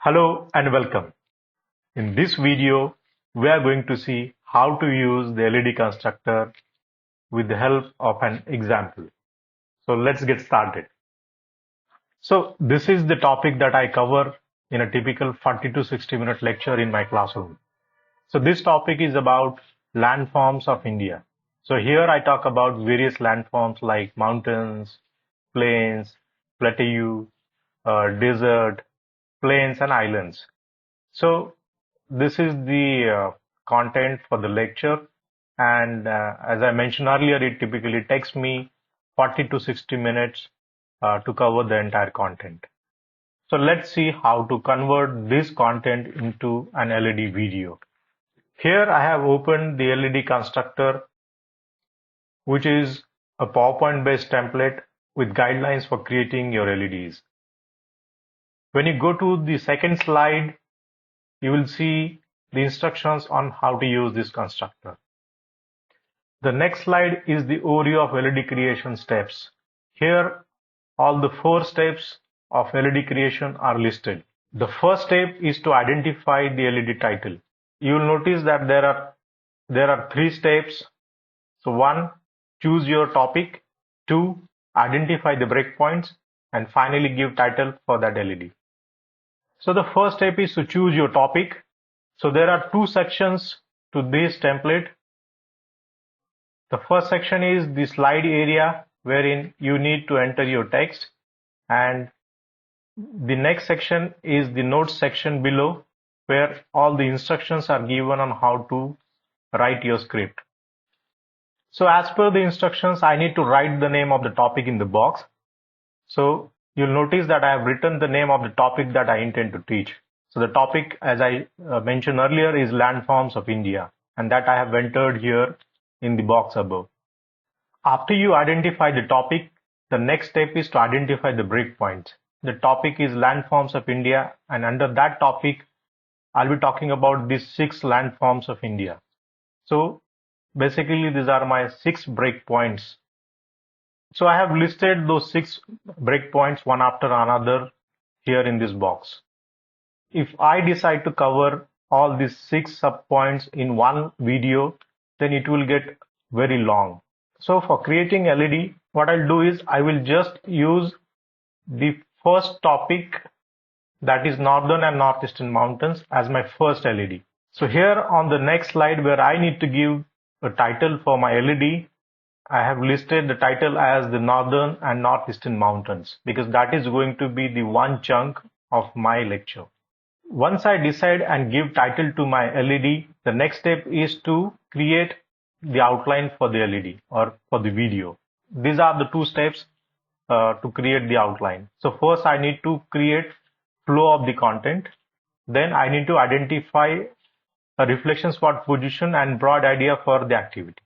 Hello and welcome. In this video, we are going to see how to use the LED constructor with the help of an example. So let's get started. So this is the topic that I cover in a typical 40 to 60 minute lecture in my classroom. So this topic is about landforms of India. So here I talk about various landforms like mountains, plains, plateau, desert, plains and islands. So this is the content for the lecture, and as I mentioned earlier, it typically takes me 40 to 60 minutes to cover the entire content. So let's see how to convert this content into an LED video. Here I have opened the LED constructor, which is a PowerPoint based template with guidelines for creating your LEDs. When you go to the second slide, you will see the instructions on how to use this constructor. The next slide is the overview of LED creation steps. Here, all the 4 steps of LED creation are listed. The first step is to identify the LED title. You will notice that there are 3 steps. So 1, choose your topic. 2, identify the breakpoints, and finally give title for that LED. So the first step is to choose your topic. So there are 2 sections to this template. The first section is the slide area wherein you need to enter your text, and the next section is the notes section below where all the instructions are given on how to write your script. So as per the instructions, I need to write the name of the topic in the box. So you'll notice that I have written the name of the topic that I intend to teach. So the topic, as I mentioned earlier, is landforms of India, and that I have entered here in the box above. After you identify the topic, the next step is to identify the breakpoints. The topic is landforms of India, and under that topic, I'll be talking about these 6 landforms of India. So basically, these are my 6 breakpoints. So I have listed those 6 breakpoints one after another here in this box. If I decide to cover all these 6 subpoints in one video, then it will get very long. So for creating LED, what I'll do is I will just use the first topic, that is Northern and Northeastern Mountains, as my first LED. So here on the next slide where I need to give a title for my LED, I have listed the title as the Northern and Northeastern Mountains because that is going to be the one chunk of my lecture. Once I decide and give title to my LED, the next step is to create the outline for the LED or for the video. These are the 2 steps to create the outline. So first I need to create flow of the content. Then I need to identify a reflection spot position and broad idea for the activity.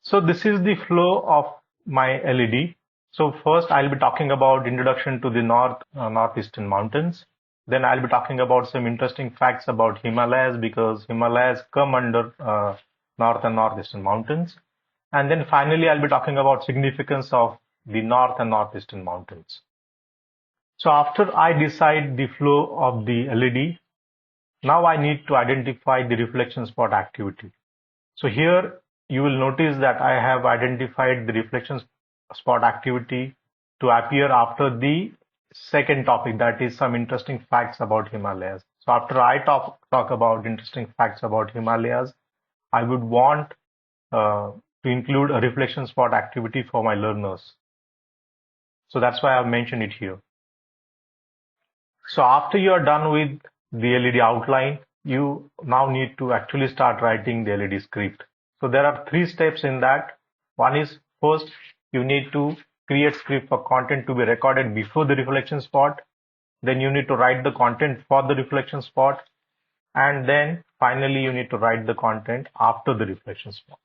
So this is the flow of my LED. So first I'll be talking about introduction to the Northeastern Mountains. Then I'll be talking about some interesting facts about Himalayas because Himalayas come under North and Northeastern Mountains. And then finally, I'll be talking about significance of the North and Northeastern Mountains. So after I decide the flow of the LED, now I need to identify the reflection spot activity. So here you will notice that I have identified the reflection spot activity to appear after the second topic, that is some interesting facts about Himalayas. So after I talk about interesting facts about Himalayas, I would want to include a reflection spot activity for my learners. So that's why I've mentioned it here. So after you are done with the LED outline, you now need to actually start writing the LED script. So there are 3 steps in that. One is first you need to create script for content to be recorded before the reflection spot. Then you need to write the content for the reflection spot. And then finally you need to write the content after the reflection spot.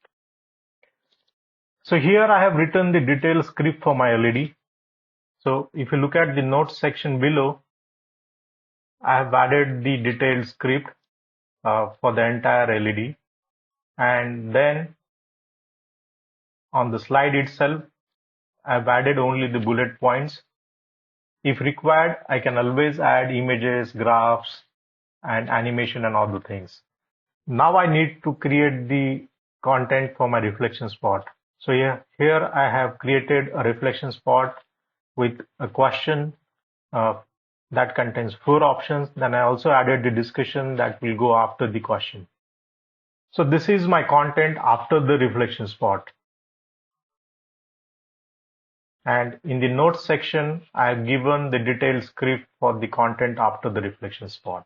So here I have written the detailed script for my LED. So if you look at the notes section below, I have added the detailed script for the entire LED. And then on the slide itself, I've added only the bullet points If required, I can always add images, graphs, and animation and all the things. Now I need to create the content for my reflection spot. So here I have created a reflection spot with a question uh, that contains 4 options. Then I also added the discussion that will go after the question. So this is my content after the reflection spot. And in the notes section, I have given the detailed script for the content after the reflection spot.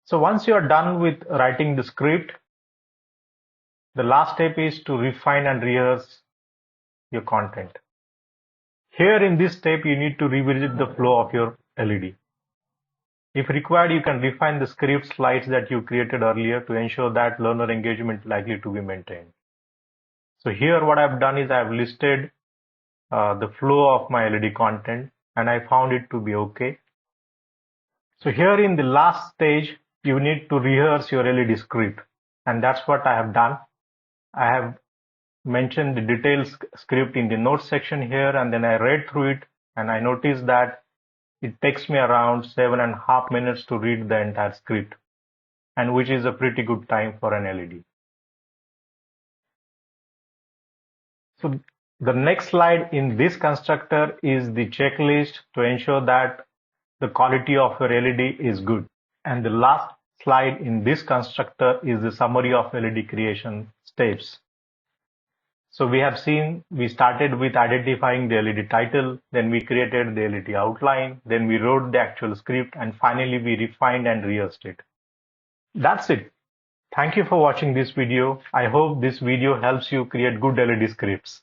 So once you are done with writing the script, the last step is to refine and rehearse your content. Here in this step, you need to revisit the flow of your LED. If required, you can refine the script slides that you created earlier to ensure that learner engagement is likely to be maintained. So here what I've done is I've listed the flow of my LED content and I found it to be okay. So here in the last stage, you need to rehearse your LED script, and that's what I have done. I have mentioned the detailed script in the notes section here, and then I read through it and I noticed that it takes me around 7.5 minutes to read the entire script, and which is a pretty good time for an LED. So the next slide in this constructor is the checklist to ensure that the quality of your LED is good. And the last slide in this constructor is the summary of LED creation steps. So we have seen, we started with identifying the LED title, then we created the LED outline, then we wrote the actual script, and finally we refined and rehearsed it. That's it. Thank you for watching this video. I hope this video helps you create good LED scripts.